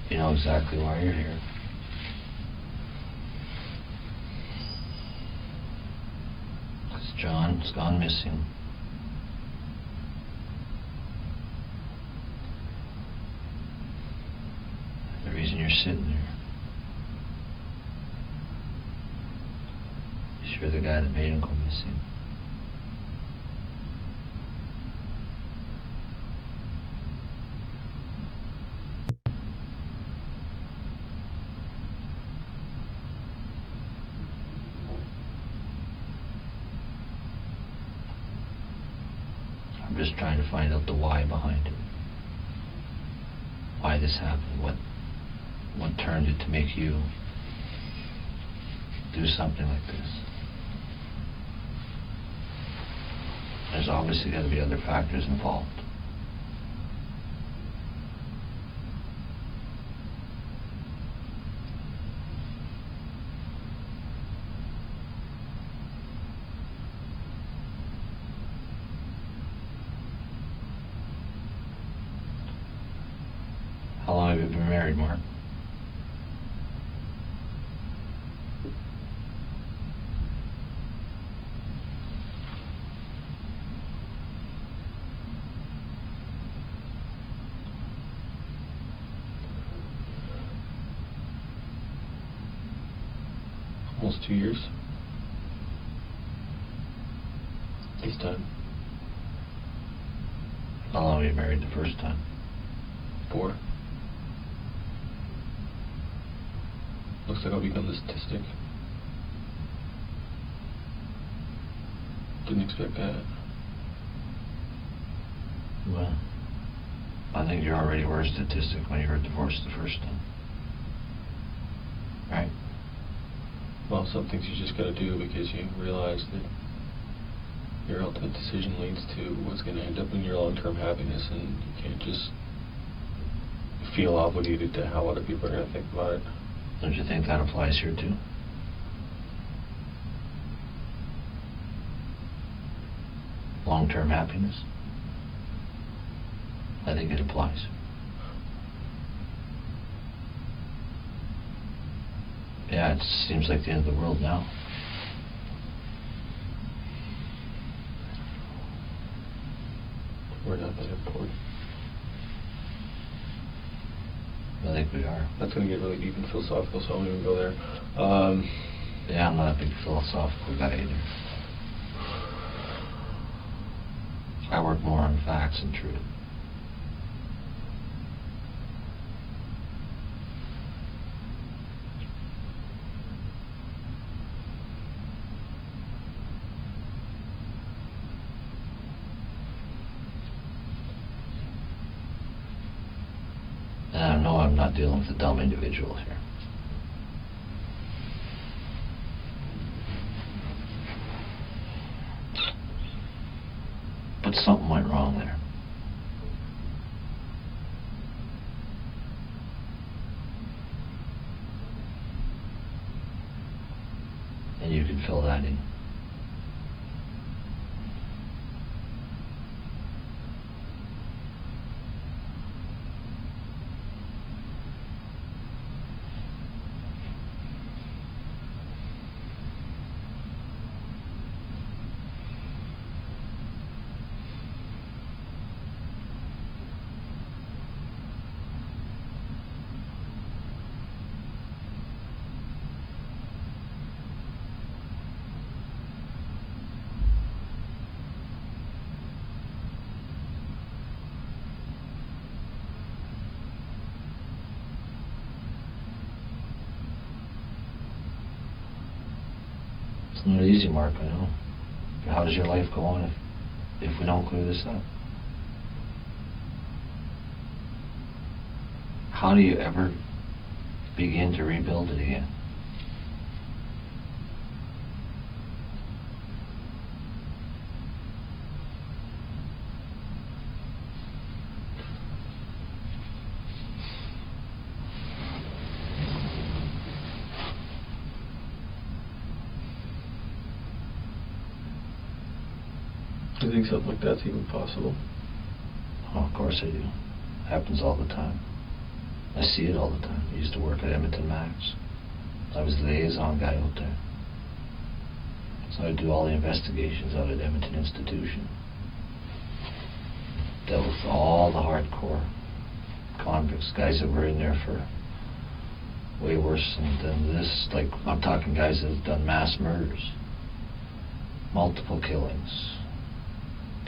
D: You know exactly why you're here. John's gone missing. The reason you're sitting there is you're the guy that made him go missing. I'm just trying to find out the why behind it. Why this happened, what turned it to make you do something like this. There's obviously got to be other factors involved. How long have you been married, Mark?
E: Almost 2 years. This time.
D: How long were you married the first time?
E: 4. Looks like I'll become the statistic. Didn't expect that.
D: Well, I think you already were a statistic when you were divorced the first time. Right?
E: Well, some things you just gotta do because you realize that your ultimate decision leads to what's gonna end up in your long-term happiness, and you can't just feel obligated to how other people are gonna think about it.
D: Don't you think that applies here too? Long-term happiness? I think it applies. Yeah, it seems like the end of the world now.
E: We're not that important.
D: I think we are.
E: That's gonna get really deep and philosophical, so I won't even go there.
D: Yeah, I'm not a big philosophical guy either. I work more on facts and truth. And I know I'm not dealing with a dumb individual here. But something went wrong there. And you can fill that in. It's not easy, Mark, I know. But how does your life go on if we don't clear this up? How do you ever begin to rebuild it again?
E: Do you think something like that's even possible?
D: Oh, of course I do. Happens all the time. I see it all the time. I used to work at Edmonton Max. I was the liaison guy out there. So I do all the investigations out at Edmonton Institution. Dealt with all the hardcore convicts, guys that were in there for way worse than this. Like, I'm talking guys that have done mass murders, multiple killings,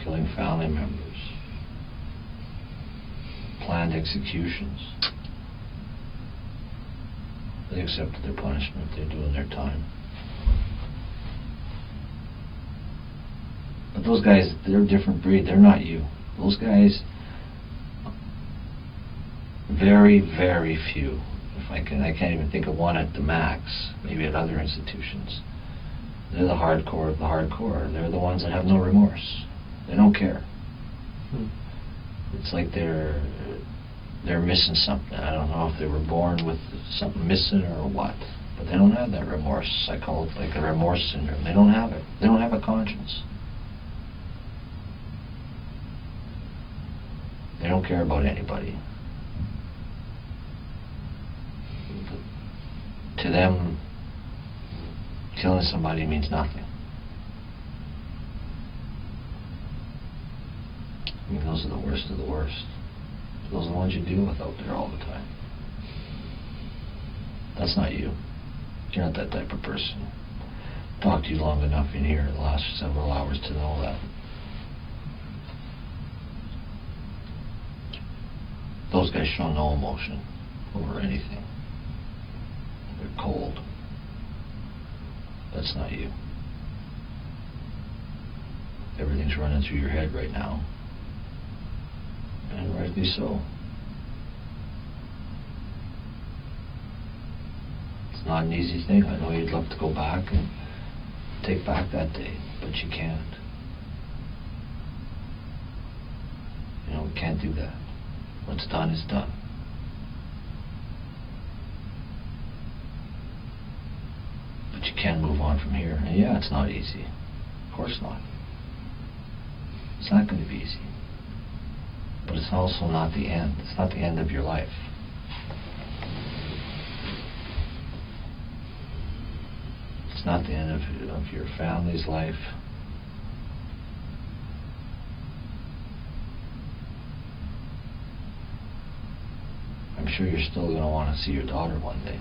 D: killing family members, planned executions. They accepted their punishment. They're doing their time. But those guys, they're a different breed. They're not you. Those guys, very, very few. I can't even think of one at the max, maybe at other institutions. They're the hardcore of the hardcore. They're the ones that have no remorse. They don't care. It's like they're missing something. I don't know if they were born with something missing or what, but they don't have that remorse. I call it like a remorse syndrome. They don't have it. They don't have a conscience. They don't care about anybody. To them, killing somebody means nothing. I mean, those are the worst of the worst. Those are the ones you deal with out there all the time. That's not you. You're not that type of person. Talked to you long enough in here the last several hours to know that. Those guys show no emotion over anything. They're cold. That's not you. Everything's running through your head right now. And rightly so. It's not an easy thing. I know you'd love to go back and take back that day, but you can't. You know, we can't do that. What's done is done. But you can move on from here. And yeah, it's not easy. Of course not. It's not going to be easy. But it's also not the end. It's not the end of your life. It's not the end of your family's life. I'm sure you're still going to want to see your daughter one day.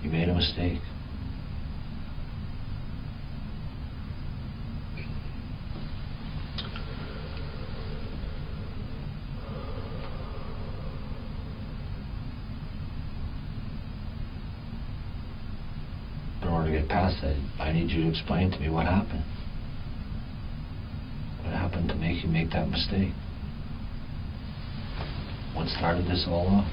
D: You made a mistake. In order to get past that, I need you to explain to me what happened. What happened to make you make that mistake? What started this all off?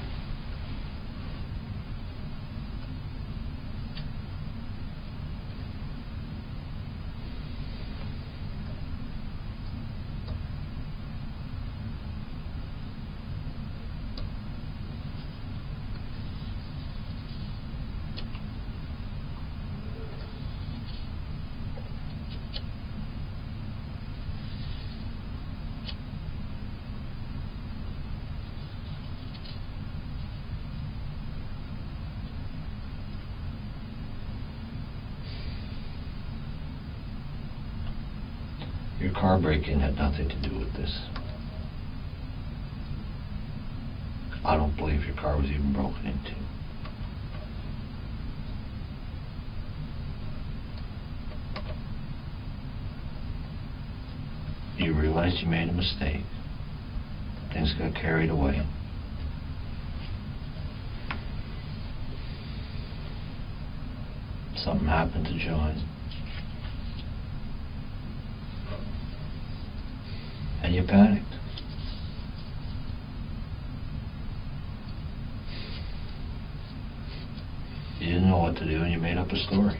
D: Your car break-in had nothing to do with this. I don't believe your car was even broken into. You realized you made a mistake. Things got carried away. Something happened to John. And you panicked. You didn't know what to do and you made up a story.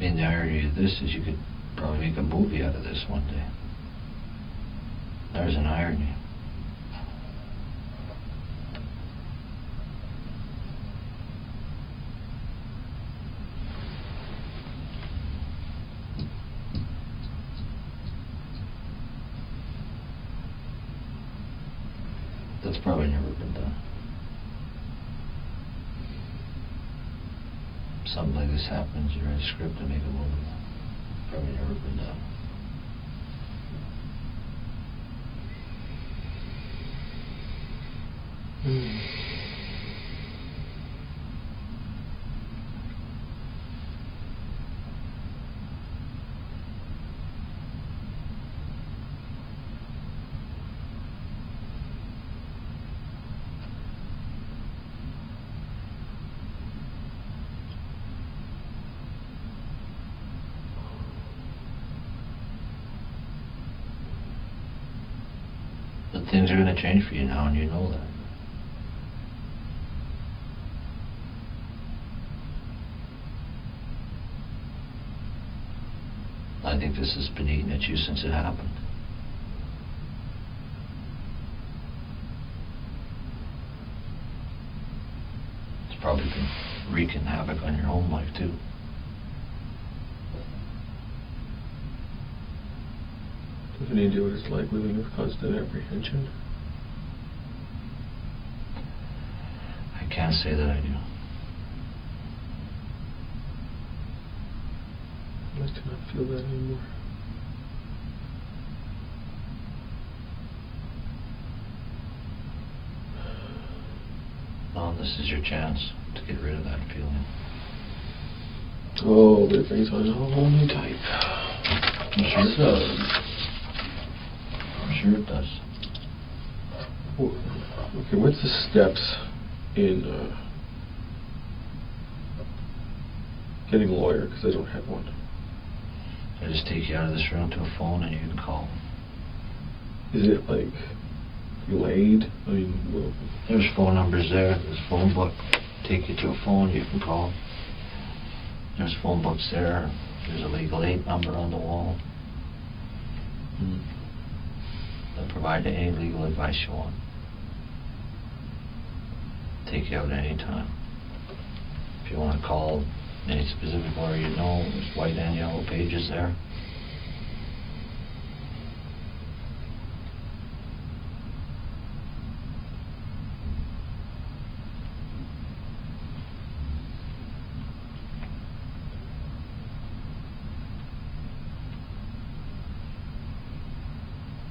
D: mean, the irony of this is you could probably make a movie out of this one day. There's an irony. That's probably never been done. Something like this happens, you write a script and make a movie. Probably never been done. But things are going to change for you now, and you know that. I think this has been eating at you since it happened. It's probably been wreaking havoc on your home life, too.
E: Do you have any idea what it's like living with constant apprehension?
D: I can't say that I do.
E: I'd like to not feel that anymore.
D: Well, this is your chance to get rid of that feeling.
E: Oh, but it brings on a whole new type.
D: I'm sure it does. I'm sure it does.
E: Okay, what's the steps in getting a lawyer? Because I don't have one.
D: I just take you out of this room to a phone and you can call.
E: Is it like relayed? I mean, well,
D: There's phone numbers there. There's a phone book. Take you to a phone, you can call. There's phone books there. There's a legal aid number on the wall. They'll provide any legal advice you want. Take you out at any time. If you want to call any specific lawyer you know, there's white and yellow pages there.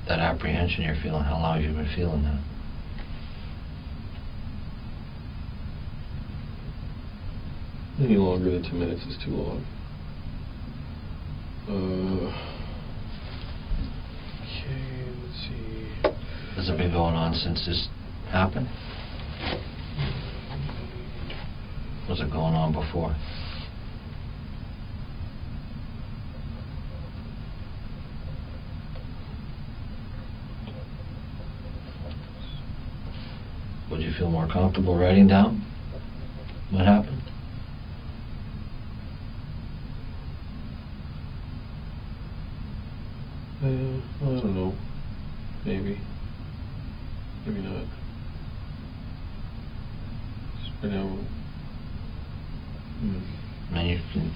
D: That apprehension you're feeling, how long have you been feeling that?
E: any longer than 2 minutes is too long. Okay, let's see.
D: Has it been going on since this happened? Was it going on before? Would you feel more comfortable writing down what happened?
E: I don't know. Maybe. Maybe not. Just right now.
D: And you can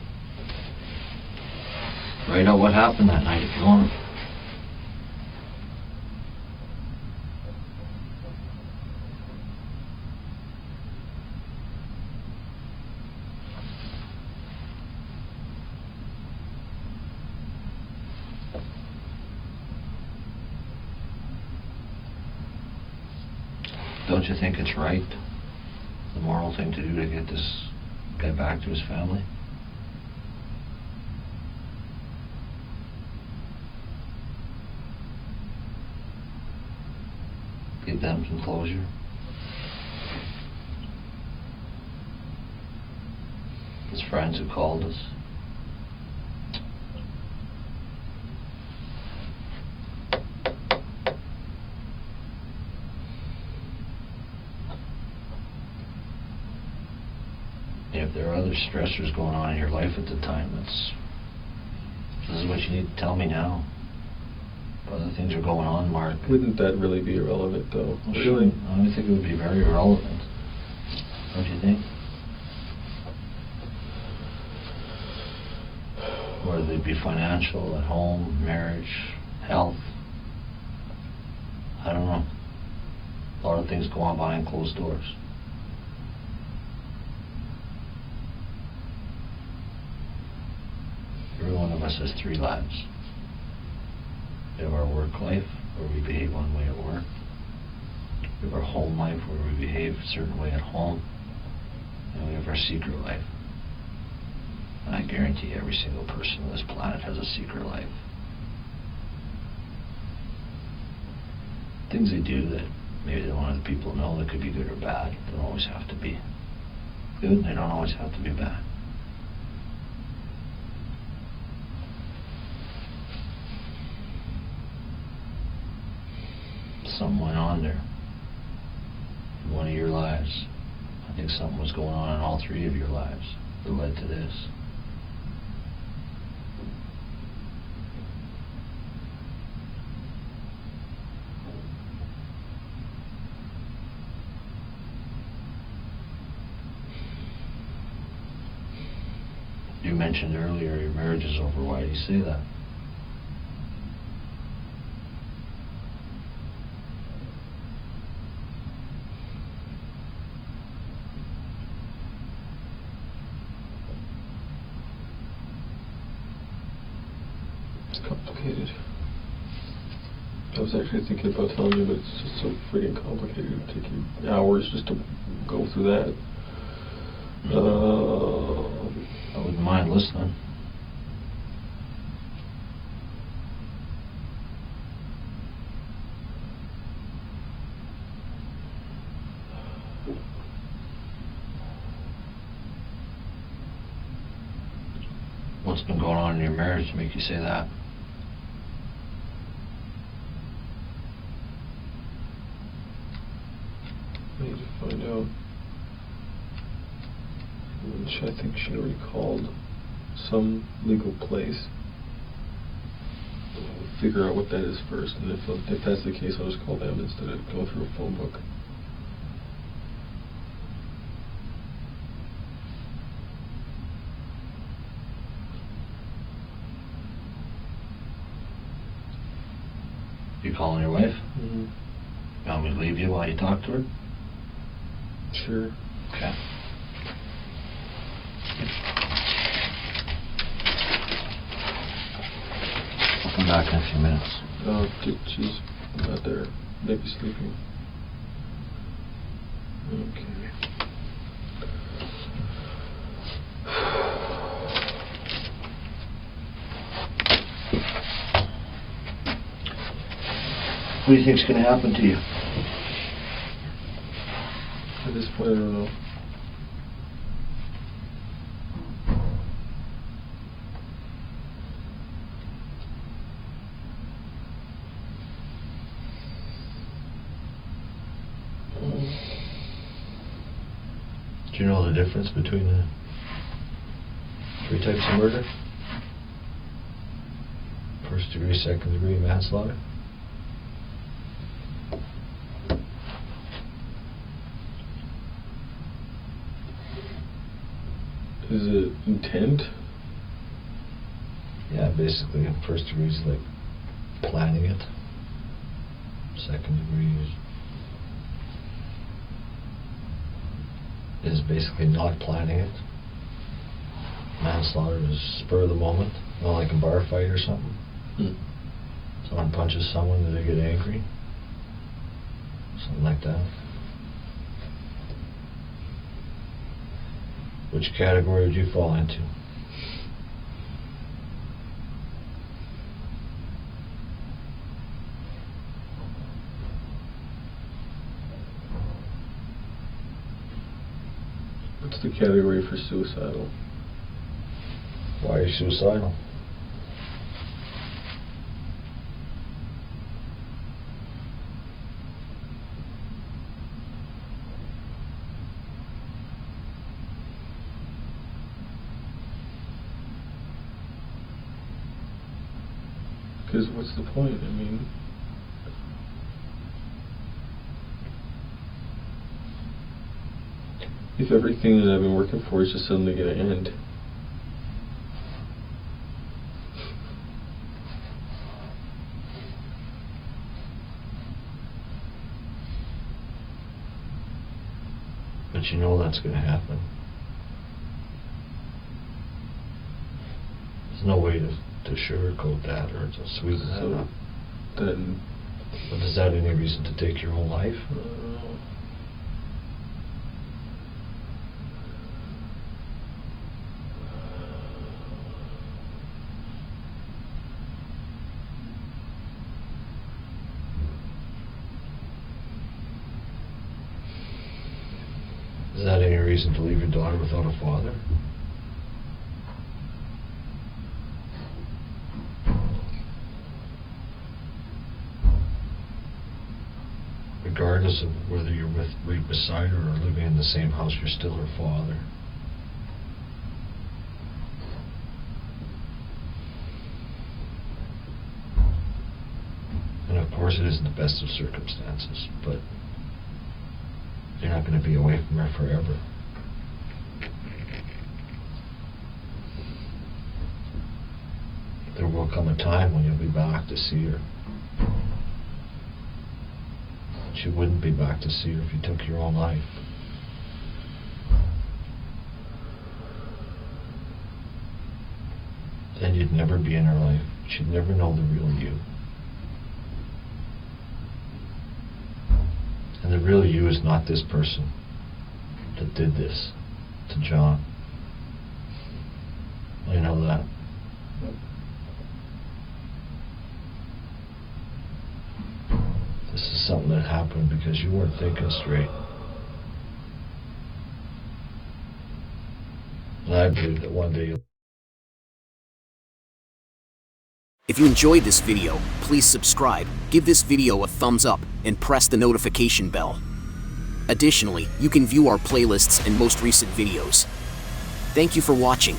D: write out what happened that night if you want. Don't you think it's right, the moral thing to do to get this guy back to his family? Give them some closure. His friends who called us. If there are other stressors going on in your life at the time, that's This is what you need to tell me now. Other things are going on, Mark.
E: Wouldn't that really be irrelevant, though?
D: Well, really? I think it would be very irrelevant. Don't you think? Whether they be financial, at home, marriage, health. I don't know. A lot of things go on behind closed doors. Every one of us has 3 lives. We have our work life, where we behave one way at work. We have our home life, where we behave a certain way at home. And we have our secret life. And I guarantee every single person on this planet has a secret life. Things they do that maybe they don't want other people to know, that could be good or bad. They don't always have to be good, they don't always have to be bad. Something went on there in one of your lives. I think something was going on in all 3 of your lives that led to this. You mentioned earlier your marriage is over. Why do you say that?
E: It's complicated. I was actually thinking about telling you, but it's just so freaking complicated. It would take you hours just to go through that.
D: I wouldn't mind listening. What's been going on in your marriage to make you say that?
E: I need to find out. Which I think she already called some legal place. Figure out what that is first, and if that's the case, I'll just call them instead of going through a phone book.
D: You calling your wife?
E: Mm-hmm.
D: You want me to leave you while you talk to her?
E: Sure.
D: Okay. I'll come back in a few minutes.
E: Oh, she's not there. Maybe sleeping. Okay.
D: What do you think's going to happen to you?
E: At this point, I don't know.
D: Do you know the difference between the 3 types of murder? First degree, second degree manslaughter?
E: Is it intent?
D: Yeah, basically, first degree is like planning it. Second degree is basically not planning it. Manslaughter is spur of the moment, not like a bar fight or something. Someone punches someone and they get angry. Something like that. Which category would you fall into?
E: What's the category for suicidal?
D: Why are you suicidal?
E: Because what's the point? I mean, if everything that I've been working for is just suddenly going to end.
D: But you know that's going to happen. There's no way to sugarcoat that or to sweeten that up.
E: Then,
D: but is that any reason to take your own life? Is that any reason to leave your daughter without a father? Regardless of whether you're right beside her or living in the same house, you're still her father. And of course it isn't the best of circumstances, but you're not going to be away from her forever. There will come a time when you'll be back to see her. But you wouldn't be back to see her if you took your own life. Then you'd never be in her life. She'd never know the real you. And the real you is not this person that did this to John. I know that. This is something that happened because you weren't thinking straight. And I believe that one day you'll...
B: If you enjoyed this video, please subscribe, give this video a thumbs up, and press the notification bell. Additionally, you can view our playlists and most recent videos. Thank you for watching.